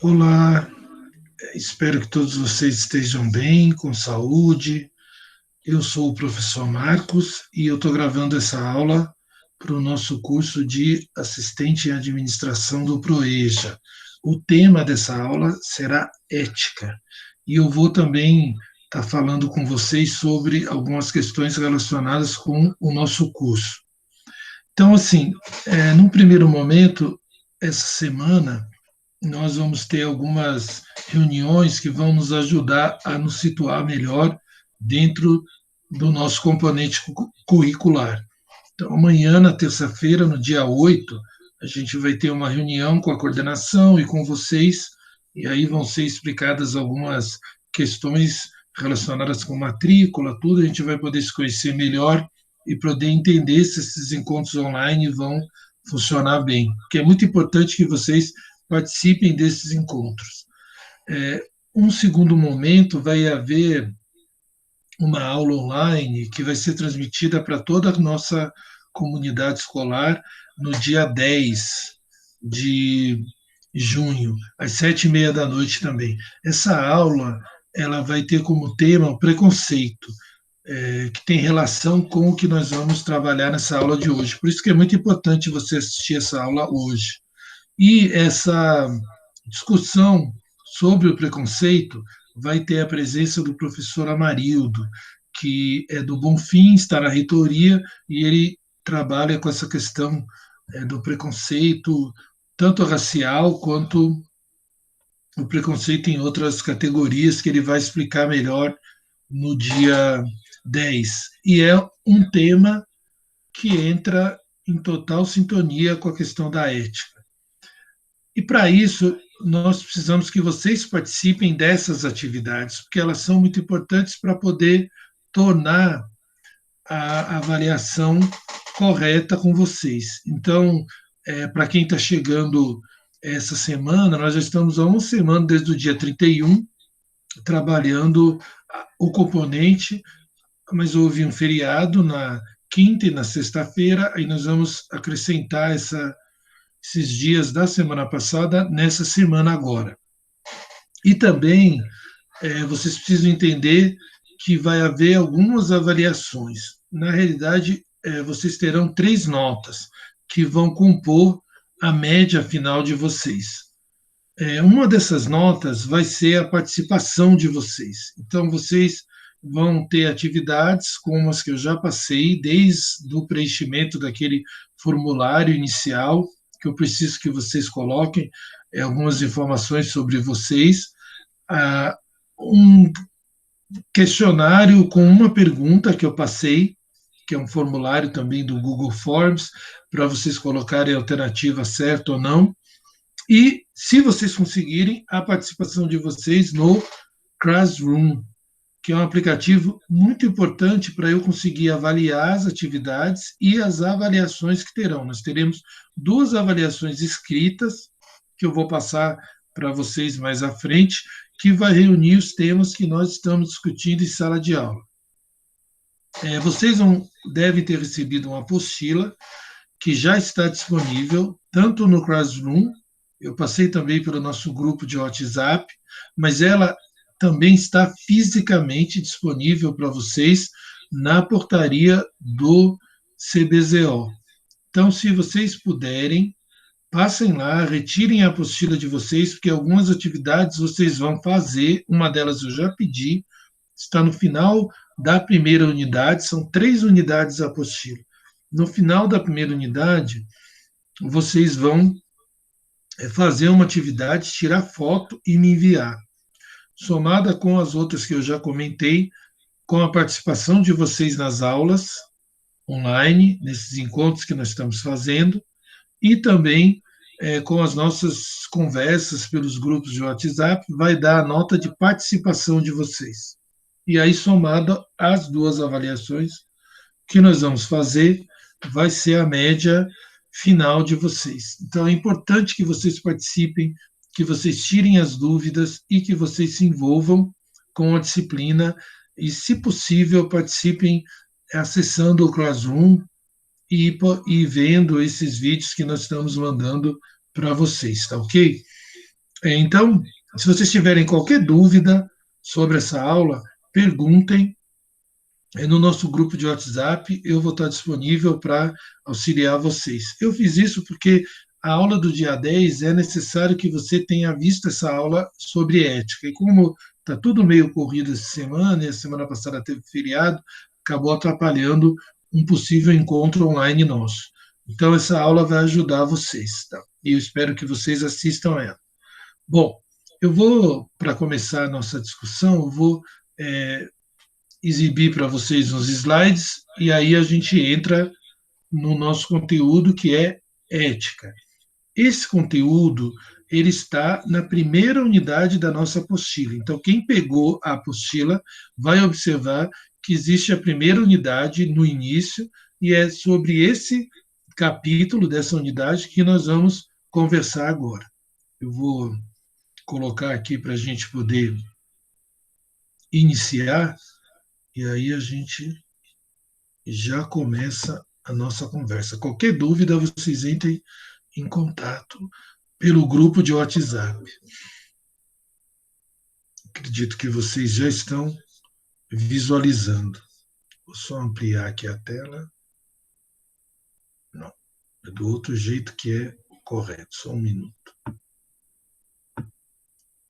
Olá, espero que todos vocês estejam bem, com saúde. Eu sou o professor Marcos e eu estou gravando essa aula para o nosso curso de assistente em administração do ProEja. O tema dessa aula será ética e eu vou também estar falando com vocês sobre algumas questões relacionadas com o nosso curso. Então, assim, num primeiro momento, essa semana, nós vamos ter algumas reuniões que vão nos ajudar a nos situar melhor dentro do nosso componente curricular. Então, amanhã, na terça-feira, no dia 8, a gente vai ter uma reunião com a coordenação e com vocês, e aí vão ser explicadas algumas questões relacionadas com matrícula, tudo, a gente vai poder se conhecer melhor e poder entender se esses encontros online vão funcionar bem, porque é muito importante que vocês participem desses encontros. Um segundo momento vai haver uma aula online que vai ser transmitida para toda a nossa comunidade escolar no dia 10 de junho, às 7h30 da noite também. Essa aula ela vai ter como tema o preconceito, que tem relação com o que nós vamos trabalhar nessa aula de hoje. Por isso que é muito importante você assistir essa aula hoje. E essa discussão sobre o preconceito vai ter a presença do professor Amarildo, que é do Bonfim, está na reitoria, e ele trabalha com essa questão do preconceito, tanto racial quanto o preconceito em outras categorias, que ele vai explicar melhor no dia 10. E é um tema que entra em total sintonia com a questão da ética. E para isso, nós precisamos que vocês participem dessas atividades, porque elas são muito importantes para poder tornar a avaliação correta com vocês. Então, para quem está chegando essa semana, nós já estamos há uma semana, desde o dia 31, trabalhando o componente, mas houve um feriado na quinta e na sexta-feira, aí nós vamos acrescentar esses dias da semana passada nessa semana agora. E também vocês precisam entender que vai haver algumas avaliações. Na realidade, vocês terão 3 notas que vão compor a média final de vocês. Uma dessas notas vai ser a participação de vocês. Então, vocês vão ter atividades como as que eu já passei, desde o preenchimento daquele formulário inicial, que eu preciso que vocês coloquem algumas informações sobre vocês, um questionário com uma pergunta que eu passei, que é um formulário também do Google Forms, para vocês colocarem a alternativa certa ou não, e, se vocês conseguirem, a participação de vocês no Classroom, que é um aplicativo muito importante para eu conseguir avaliar as atividades e as avaliações que terão. Nós teremos 2 avaliações escritas, que eu vou passar para vocês mais à frente, que vai reunir os temas que nós estamos discutindo em sala de aula. Vocês devem ter recebido uma apostila que já está disponível, tanto no Classroom, eu passei também pelo nosso grupo de WhatsApp, mas ela também está fisicamente disponível para vocês na portaria do CBZO. Então, se vocês puderem, passem lá, retirem a apostila de vocês, porque algumas atividades vocês vão fazer, uma delas eu já pedi, está no final da primeira unidade, são 3 unidades a apostila. No final da primeira unidade, vocês vão fazer uma atividade, tirar foto e me enviar. Somada com as outras que eu já comentei, com a participação de vocês nas aulas online, nesses encontros que nós estamos fazendo, e também com as nossas conversas pelos grupos de WhatsApp, vai dar a nota de participação de vocês. E aí, somada às 2 avaliações que nós vamos fazer, vai ser a média final de vocês. Então, é importante que vocês participem, que vocês tirem as dúvidas e que vocês se envolvam com a disciplina e, se possível, participem acessando o Classroom e vendo esses vídeos que nós estamos mandando para vocês, tá ok? Então, se vocês tiverem qualquer dúvida sobre essa aula, perguntem no nosso grupo de WhatsApp, eu vou estar disponível para auxiliar vocês. Eu fiz isso porque a aula do dia 10 é necessário que você tenha visto essa aula sobre ética. E como está tudo meio corrido essa semana, e a semana passada teve feriado, acabou atrapalhando um possível encontro online nosso. Então, essa aula vai ajudar vocês, tá? E eu espero que vocês assistam ela. Bom, eu vou, para começar a nossa discussão, eu vou é, exibir para vocês uns slides e aí a gente entra no nosso conteúdo que é ética. Esse conteúdo ele está na primeira unidade da nossa apostila. Então, quem pegou a apostila vai observar que existe a primeira unidade no início e é sobre esse capítulo dessa unidade que nós vamos conversar agora. Eu vou colocar aqui para a gente poder iniciar e aí a gente já começa a nossa conversa. Qualquer dúvida, vocês entrem em contato pelo grupo de WhatsApp. Acredito que vocês já estão visualizando. Vou só ampliar aqui a tela. Não, é do outro jeito que é correto. Só um minuto.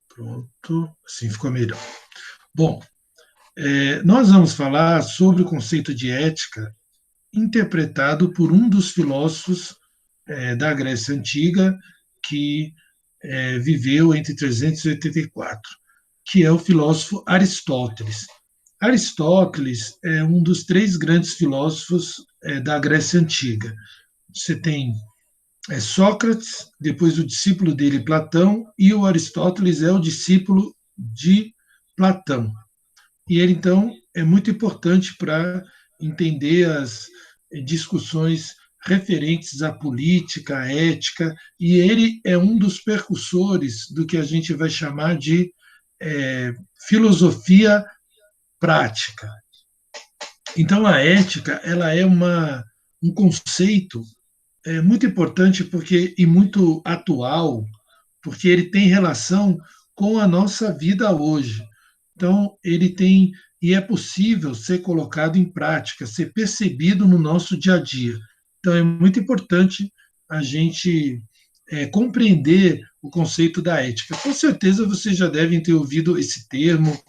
Pronto, assim ficou melhor. Bom, nós vamos falar sobre o conceito de ética interpretado por um dos filósofos da Grécia Antiga que viveu entre 384, que é o filósofo Aristóteles. Aristóteles é um dos três grandes filósofos da Grécia Antiga. Você tem Sócrates, depois o discípulo dele, Platão, e o Aristóteles é o discípulo de Platão. E ele, então, é muito importante para entender as discussões referentes à política, à ética, e ele é um dos percussores do que a gente vai chamar de filosofia prática. Então, a ética ela é um conceito muito importante porque e muito atual, porque ele tem relação com a nossa vida hoje. Então, ele tem e é possível ser colocado em prática, ser percebido no nosso dia a dia. Então, é muito importante a gente compreender o conceito da ética. Com certeza vocês já devem ter ouvido esse termo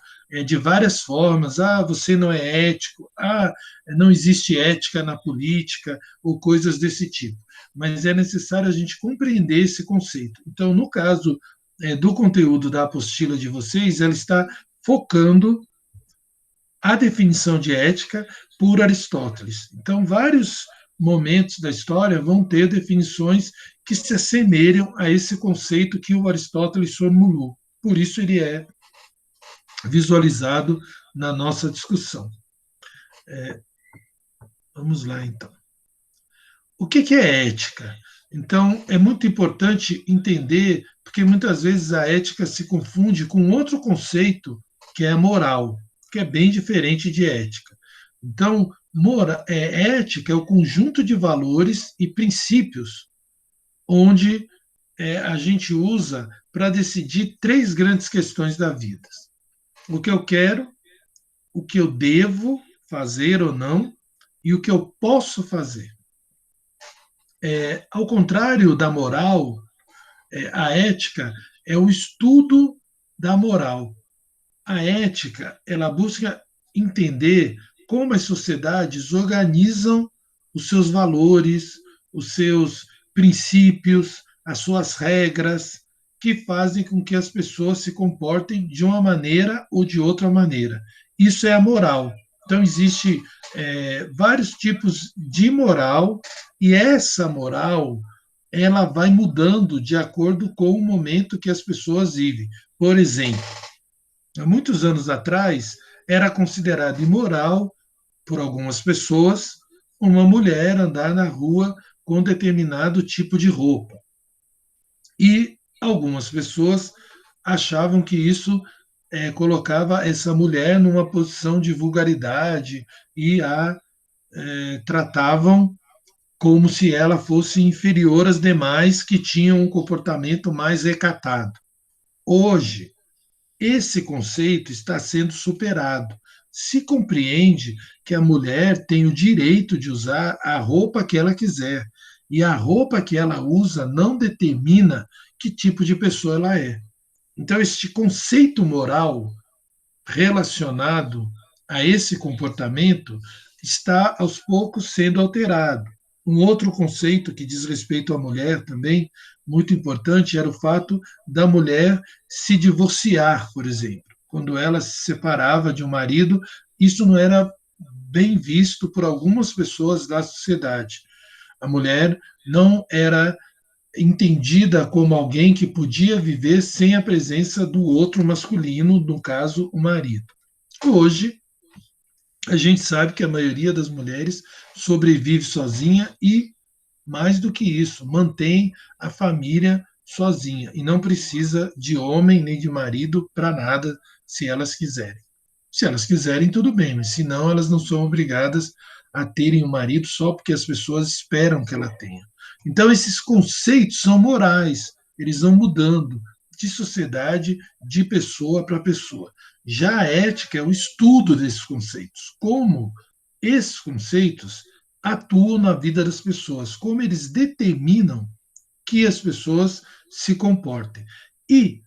de várias formas. Ah, você não é ético. Ah, não existe ética na política ou coisas desse tipo. Mas é necessário a gente compreender esse conceito. Então, no caso do conteúdo da apostila de vocês, ela está focando a definição de ética por Aristóteles. Então, vários momentos da história vão ter definições que se assemelham a esse conceito que o Aristóteles formulou. Por isso, ele é visualizado na nossa discussão. Vamos lá, então. O que é ética? Então, é muito importante entender, porque muitas vezes a ética se confunde com outro conceito, que é a moral, que é bem diferente de ética. Então, ética é o conjunto de valores e princípios onde a gente usa para decidir três grandes questões da vida: o que eu quero, o que eu devo fazer ou não, e o que eu posso fazer. Ao contrário da moral, a ética é o estudo da moral. A ética, ela busca entender como as sociedades organizam os seus valores, os seus princípios, as suas regras, que fazem com que as pessoas se comportem de uma maneira ou de outra maneira. Isso é a moral. Então, existe vários tipos de moral, e essa moral ela vai mudando de acordo com o momento que as pessoas vivem. Por exemplo, há muitos anos atrás, era considerado imoral por algumas pessoas uma mulher andar na rua com determinado tipo de roupa. E algumas pessoas achavam que isso colocava essa mulher numa posição de vulgaridade e a tratavam como se ela fosse inferior às demais que tinham um comportamento mais recatado. Hoje, esse conceito está sendo superado. Se compreende que a mulher tem o direito de usar a roupa que ela quiser. E a roupa que ela usa não determina que tipo de pessoa ela é. Então, este conceito moral relacionado a esse comportamento está aos poucos sendo alterado. Um outro conceito que diz respeito à mulher também, muito importante, era o fato da mulher se divorciar, por exemplo. Quando ela se separava de um marido, isso não era bem visto por algumas pessoas da sociedade. A mulher não era entendida como alguém que podia viver sem a presença do outro masculino, no caso, o marido. Hoje, a gente sabe que a maioria das mulheres sobrevive sozinha e, mais do que isso, mantém a família sozinha e não precisa de homem nem de marido para nada, se elas quiserem. Se elas quiserem, tudo bem, mas se não, elas não são obrigadas a terem um marido só porque as pessoas esperam que ela tenha. Então, esses conceitos são morais, eles vão mudando de sociedade, de pessoa para pessoa. Já a ética é o estudo desses conceitos, como esses conceitos atuam na vida das pessoas, como eles determinam que as pessoas se comportem. E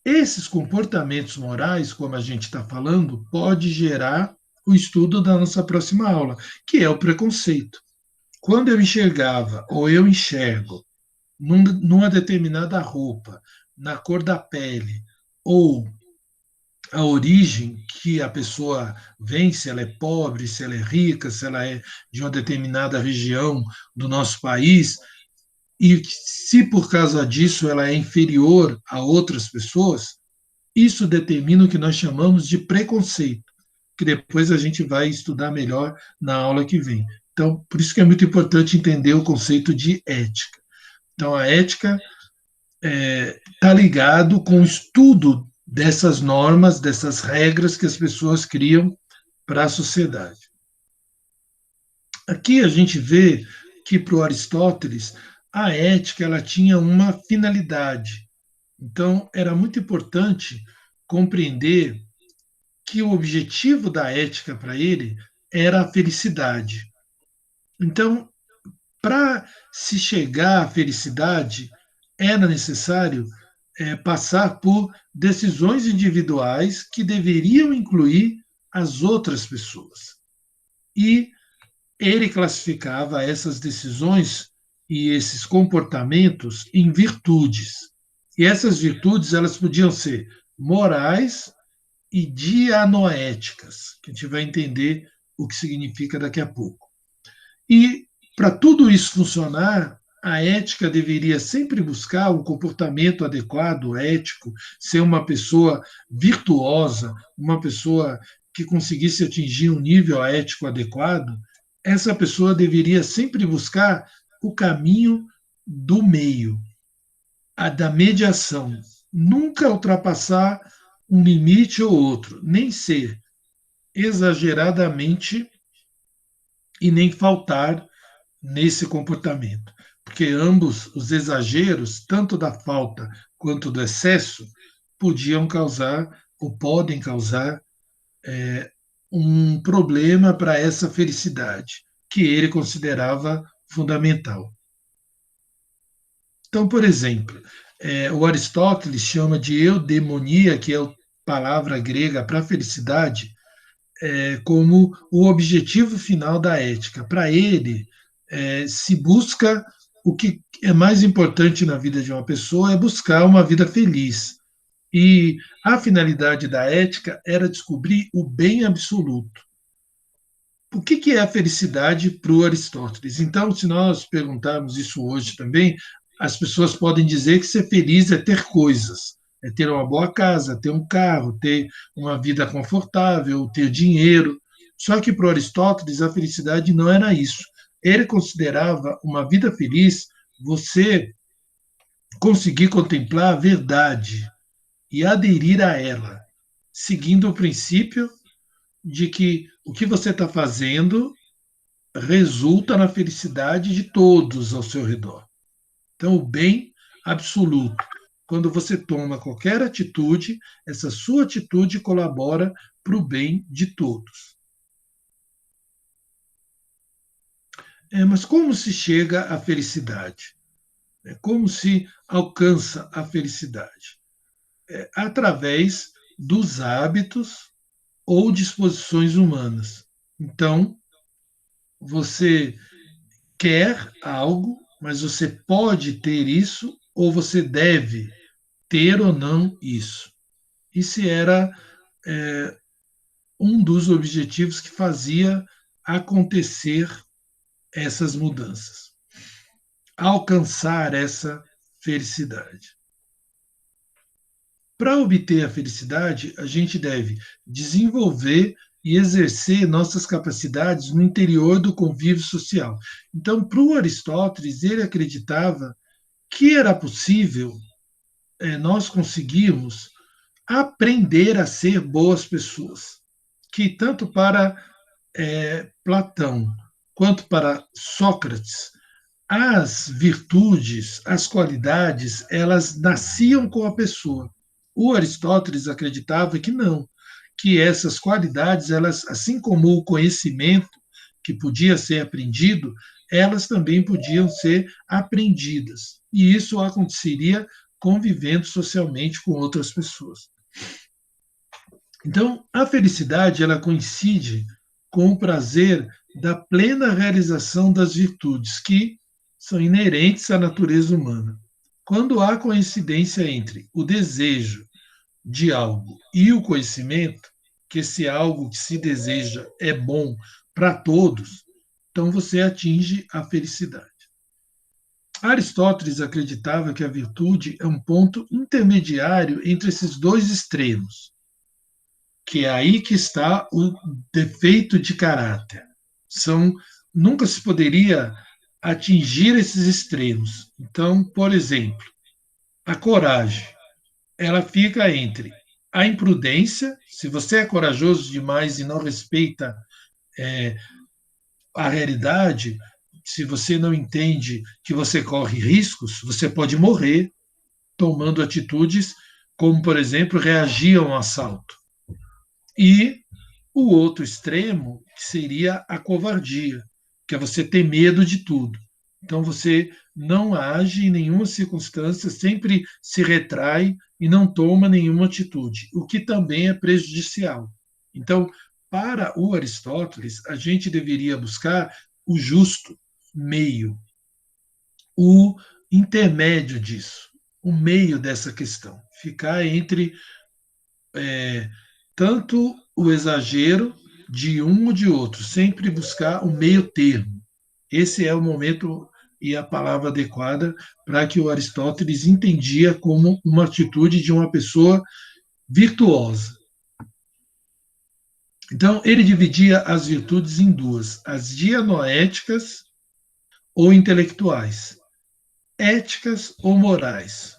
esses comportamentos morais, como a gente está falando, pode gerar o estudo da nossa próxima aula, que é o preconceito. Quando eu enxergava ou eu enxergo numa determinada roupa, na cor da pele, ou a origem que a pessoa vem, se ela é pobre, se ela é rica, se ela é de uma determinada região do nosso país, e se por causa disso ela é inferior a outras pessoas, isso determina o que nós chamamos de preconceito, que depois a gente vai estudar melhor na aula que vem. Então, por isso que é muito importante entender o conceito de ética. Então, a ética está ligado com o estudo dessas normas, dessas regras que as pessoas criam para a sociedade. Aqui a gente vê que para o Aristóteles a ética ela tinha uma finalidade. Então era muito importante compreender que o objetivo da ética para ele era a felicidade. Então, para se chegar à felicidade, era necessário passar por decisões individuais que deveriam incluir as outras pessoas. E ele classificava essas decisões e esses comportamentos em virtudes. E essas virtudes elas podiam ser morais e dianoéticas, que a gente vai entender o que significa daqui a pouco. E para tudo isso funcionar, a ética deveria sempre buscar um comportamento adequado, ético, ser uma pessoa virtuosa, uma pessoa que conseguisse atingir um nível ético adequado. Essa pessoa deveria sempre buscar o caminho do meio, a da mediação, nunca ultrapassar um limite ou outro, nem ser exageradamente e nem faltar nesse comportamento, porque ambos os exageros, tanto da falta quanto do excesso, podiam causar ou podem causar um problema para essa felicidade que ele considerava fundamental. Então, por exemplo, o Aristóteles chama de eudemonia, que é a palavra grega para felicidade, como o objetivo final da ética. Para ele, se busca o que é mais importante na vida de uma pessoa é buscar uma vida feliz. E a finalidade da ética era descobrir o bem absoluto. O que é a felicidade para o Aristóteles? Então, se nós perguntarmos isso hoje também, as pessoas podem dizer que ser feliz é ter coisas, é ter uma boa casa, ter um carro, ter uma vida confortável, ter dinheiro. Só que para Aristóteles a felicidade não era isso. Ele considerava uma vida feliz você conseguir contemplar a verdade e aderir a ela, seguindo o princípio de que o que você está fazendo resulta na felicidade de todos ao seu redor. Então, o bem absoluto. quando você toma qualquer atitude, essa sua atitude colabora para o bem de todos. Mas como se chega à felicidade? Como se alcança a felicidade? Através dos hábitos ou disposições humanas. Então, você quer algo, mas você pode ter isso, ou você deve ter ou não isso. Esse era um dos objetivos que fazia acontecer essas mudanças, alcançar essa felicidade. Para obter a felicidade, a gente deve desenvolver e exercer nossas capacidades no interior do convívio social. Então, para o Aristóteles, ele acreditava que era possível nós conseguirmos aprender a ser boas pessoas, que tanto para Platão quanto para Sócrates, as virtudes, as qualidades, elas nasciam com a pessoa. O Aristóteles acreditava que não, que essas qualidades, elas, assim como o conhecimento que podia ser aprendido, elas também podiam ser aprendidas. E isso aconteceria convivendo socialmente com outras pessoas. Então, a felicidade, ela coincide com o prazer da plena realização das virtudes que são inerentes à natureza humana. Quando há coincidência entre o desejo de algo e o conhecimento, que esse algo que se deseja é bom para todos, então você atinge a felicidade. Aristóteles acreditava que a virtude é um ponto intermediário entre esses dois extremos, que é aí que está o defeito de caráter. Nunca se poderia atingir esses extremos. Então, por exemplo, a coragem, ela fica entre a imprudência, se você é corajoso demais e não respeita a realidade, se você não entende que você corre riscos, você pode morrer tomando atitudes como, por exemplo, reagir a um assalto. E o outro extremo seria a covardia, que é você ter medo de tudo. Então você não age em nenhuma circunstância, sempre se retrai e não toma nenhuma atitude, o que também é prejudicial. Então, para o Aristóteles, a gente deveria buscar o justo meio, o intermédio disso, o meio dessa questão, ficar entre tanto o exagero de um ou de outro, sempre buscar o meio termo. Esse é o momento e a palavra adequada para que o Aristóteles entendia como uma atitude de uma pessoa virtuosa. Então, ele dividia as virtudes em duas: as dianoéticas ou intelectuais, éticas ou morais.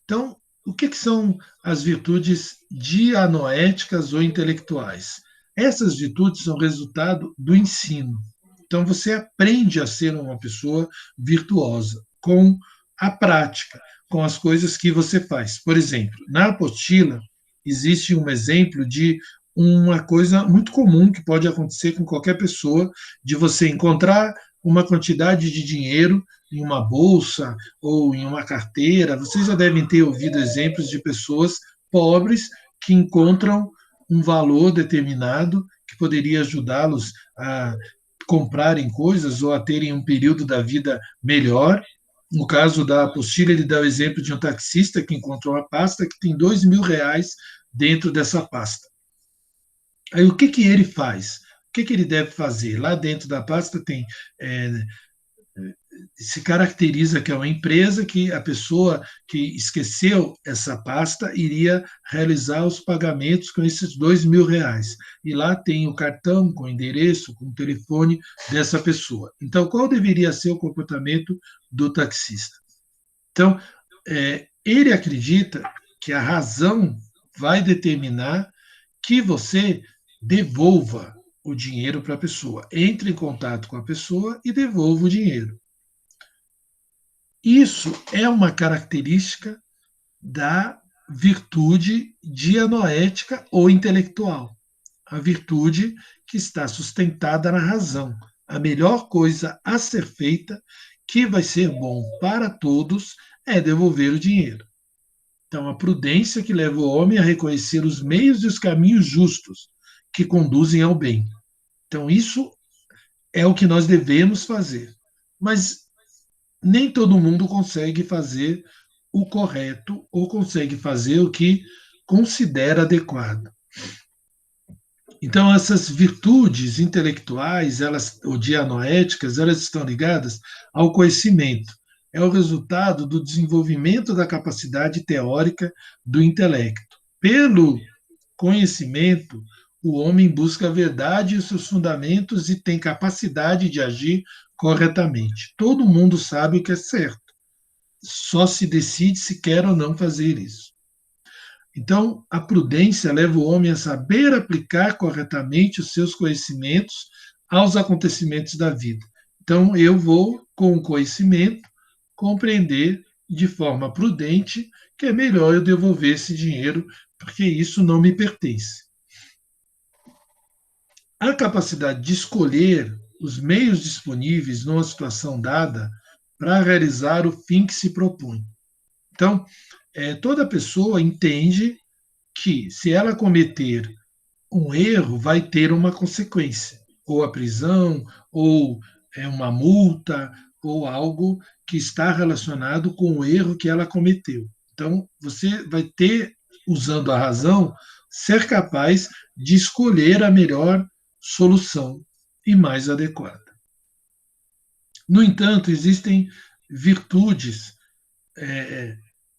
Então, o que são as virtudes dianoéticas ou intelectuais? Essas virtudes são resultado do ensino. Então, você aprende a ser uma pessoa virtuosa com a prática, com as coisas que você faz. Por exemplo, na apostila, existe um exemplo de uma coisa muito comum que pode acontecer com qualquer pessoa, de você encontrar uma quantidade de dinheiro em uma bolsa ou em uma carteira. Vocês já devem ter ouvido exemplos de pessoas pobres que encontram um valor determinado que poderia ajudá-los a comprarem coisas ou a terem um período da vida melhor. No caso da apostila, ele dá o exemplo de um taxista que encontrou uma pasta que tem R$ 2.000 dentro dessa pasta. Aí o que ele faz? O que ele deve fazer? Lá dentro da pasta tem se caracteriza que é uma empresa que a pessoa que esqueceu essa pasta iria realizar os pagamentos com esses R$ 2.000. E lá tem o cartão com o endereço, com o telefone dessa pessoa. Então, qual deveria ser o comportamento do taxista? Então, ele acredita que a razão vai determinar que você devolva o dinheiro para a pessoa. Entre em contato com a pessoa e devolva o dinheiro. Isso é uma característica da virtude dianoética ou intelectual. A virtude que está sustentada na razão. A melhor coisa a ser feita, que vai ser bom para todos, é devolver o dinheiro. Então, a prudência que leva o homem a reconhecer os meios e os caminhos justos que conduzem ao bem. Então, isso é o que nós devemos fazer. Mas nem todo mundo consegue fazer o correto ou consegue fazer o que considera adequado. Então, essas virtudes intelectuais, elas, ou dianoéticas, elas estão ligadas ao conhecimento. É o resultado do desenvolvimento da capacidade teórica do intelecto. Pelo conhecimento, o homem busca a verdade e os seus fundamentos e tem capacidade de agir corretamente. Todo mundo sabe o que é certo, só se decide se quer ou não fazer isso. Então, a prudência leva o homem a saber aplicar corretamente os seus conhecimentos aos acontecimentos da vida. Então, eu vou, com o conhecimento, compreender de forma prudente que é melhor eu devolver esse dinheiro, porque isso não me pertence. A capacidade de escolher os meios disponíveis numa situação dada para realizar o fim que se propõe. Então, toda pessoa entende que, se ela cometer um erro, vai ter uma consequência, ou a prisão, ou uma multa, ou algo que está relacionado com o erro que ela cometeu. Então, você vai ter, usando a razão, ser capaz de escolher a melhor solução e mais adequada. No entanto, existem virtudes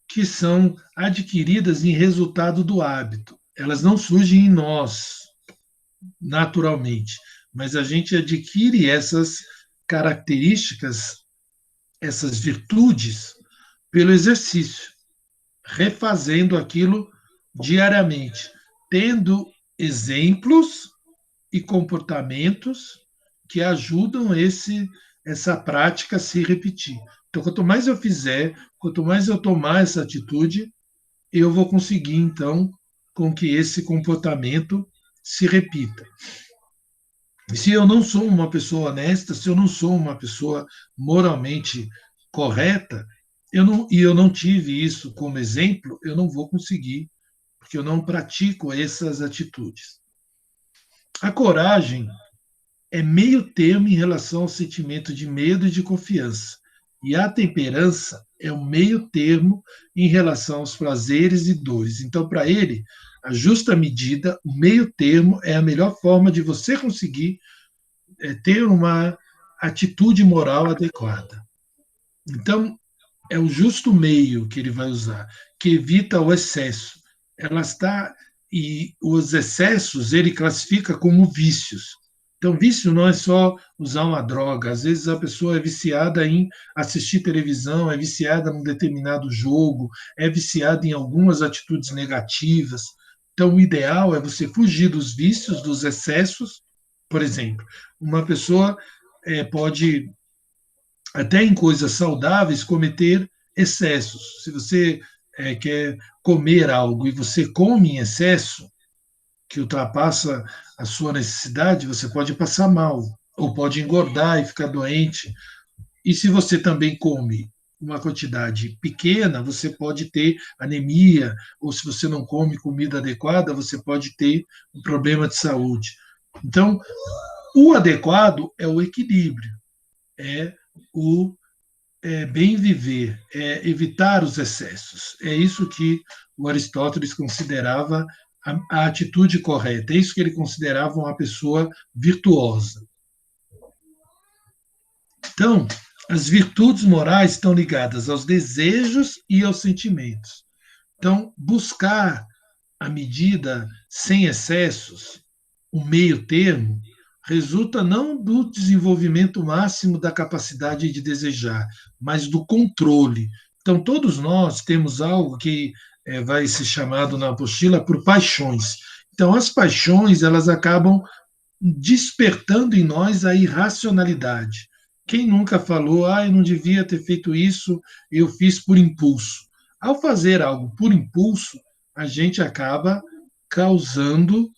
que são adquiridas em resultado do hábito. Elas não surgem em nós naturalmente, mas a gente adquire essas características, essas virtudes, pelo exercício, refazendo aquilo diariamente, tendo exemplos e comportamentos que ajudam essa prática a se repetir. Então, quanto mais eu fizer, quanto mais eu tomar essa atitude, eu vou conseguir, então, com que esse comportamento se repita. E se eu não sou uma pessoa honesta, se eu não sou uma pessoa moralmente correta, eu não tive isso como exemplo, eu não vou conseguir, porque eu não pratico essas atitudes. A coragem é meio termo em relação ao sentimento de medo e de confiança. E a temperança é o meio termo em relação aos prazeres e dores. Então, para ele, a justa medida, o meio termo, é a melhor forma de você conseguir ter uma atitude moral adequada. Então, é o justo meio que ele vai usar, que evita o excesso. Ela está e os excessos ele classifica como vícios. Então, vício não é só usar uma droga. Às vezes a pessoa é viciada em assistir televisão, é viciada num determinado jogo, é viciada em algumas atitudes negativas. Então, o ideal é você fugir dos vícios, dos excessos. Por exemplo, uma pessoa pode, até em coisas saudáveis, cometer excessos. Se você quer comer algo e você come em excesso, que ultrapassa a sua necessidade, você pode passar mal, ou pode engordar e ficar doente. E se você também come uma quantidade pequena, você pode ter anemia, ou se você não come comida adequada, você pode ter um problema de saúde. Então, o adequado é o equilíbrio, é o bem viver, é evitar os excessos. É isso que o Aristóteles considerava a atitude correta, é isso que ele considerava uma pessoa virtuosa. Então, as virtudes morais estão ligadas aos desejos e aos sentimentos. Então, buscar a medida sem excessos, o meio termo, resulta não do desenvolvimento máximo da capacidade de desejar, mas do controle. Então, todos nós temos algo que vai ser chamado na apostila por paixões. Então, as paixões, elas acabam despertando em nós a irracionalidade. Quem nunca falou, eu não devia ter feito isso, eu fiz por impulso. Ao fazer algo por impulso, a gente acaba causando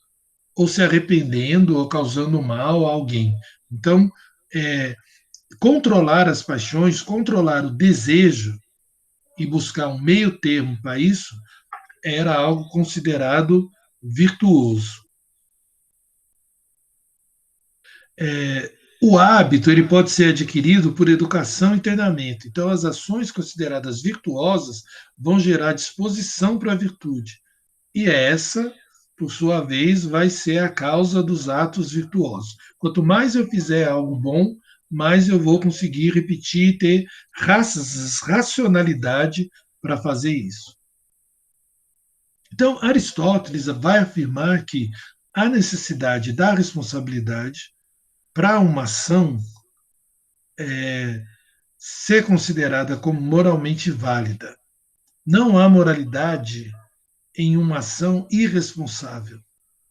ou se arrependendo ou causando mal a alguém. Então, é, controlar as paixões, controlar o desejo e buscar um meio termo para isso era algo considerado virtuoso. O hábito ele pode ser adquirido por educação e treinamento. Então, as ações consideradas virtuosas vão gerar disposição para a virtude. E essa, por sua vez, vai ser a causa dos atos virtuosos. Quanto mais eu fizer algo bom, mais eu vou conseguir repetir e ter racionalidade para fazer isso. Então, Aristóteles vai afirmar que a necessidade da responsabilidade para uma ação ser considerada como moralmente válida. Não há moralidade em uma ação irresponsável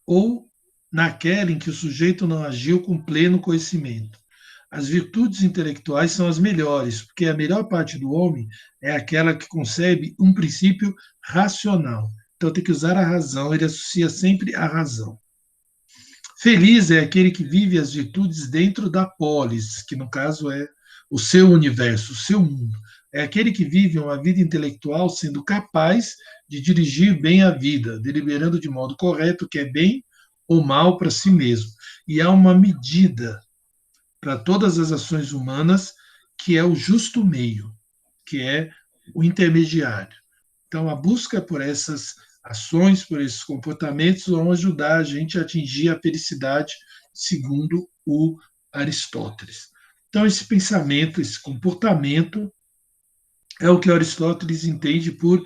ou naquela em que o sujeito não agiu com pleno conhecimento. As virtudes intelectuais são as melhores, porque a melhor parte do homem é aquela que concebe um princípio racional. Então tem que usar a razão, ele associa sempre a razão. Feliz é aquele que vive as virtudes dentro da polis, que no caso é o seu universo, o seu mundo. É aquele que vive uma vida intelectual sendo capaz de dirigir bem a vida, deliberando de modo correto o que é bem ou mal para si mesmo. E há uma medida para todas as ações humanas que é o justo meio, que é o intermediário. Então, a busca por essas ações, por esses comportamentos, vão ajudar a gente a atingir a felicidade, segundo o Aristóteles. Então, esse pensamento, esse comportamento, é o que Aristóteles entende por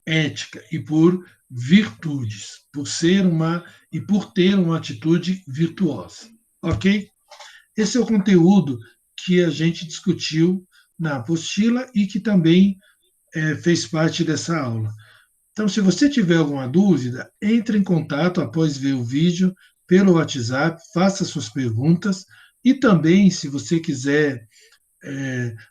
ética e por virtudes, por ser uma e por ter uma atitude virtuosa. Ok? Esse é o conteúdo que a gente discutiu na apostila e que também fez parte dessa aula. Então, se você tiver alguma dúvida, entre em contato após ver o vídeo pelo WhatsApp, faça suas perguntas e também, se você quiser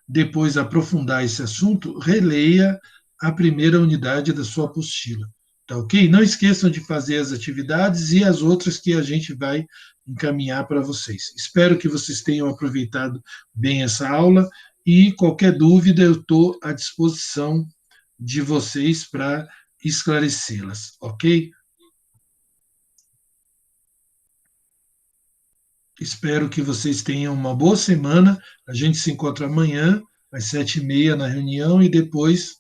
depois aprofundar esse assunto, releia a primeira unidade da sua apostila. Tá ok? Não esqueçam de fazer as atividades e as outras que a gente vai encaminhar para vocês. Espero que vocês tenham aproveitado bem essa aula e qualquer dúvida eu estou à disposição de vocês para esclarecê-las, ok? Espero que vocês tenham uma boa semana. A gente se encontra amanhã, às 7h30, na reunião, e depois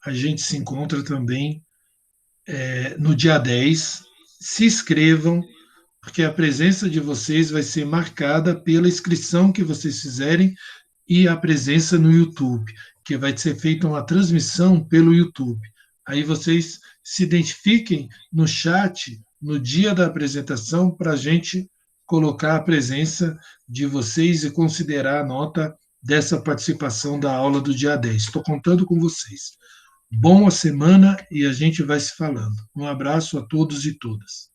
a gente se encontra também no dia 10. Se inscrevam, porque a presença de vocês vai ser marcada pela inscrição que vocês fizerem e a presença no YouTube, que vai ser feita uma transmissão pelo YouTube. Aí vocês se identifiquem no chat no dia da apresentação para a gente colocar a presença de vocês e considerar a nota dessa participação da aula do dia 10. Estou contando com vocês. Boa semana e a gente vai se falando. Um abraço a todos e todas.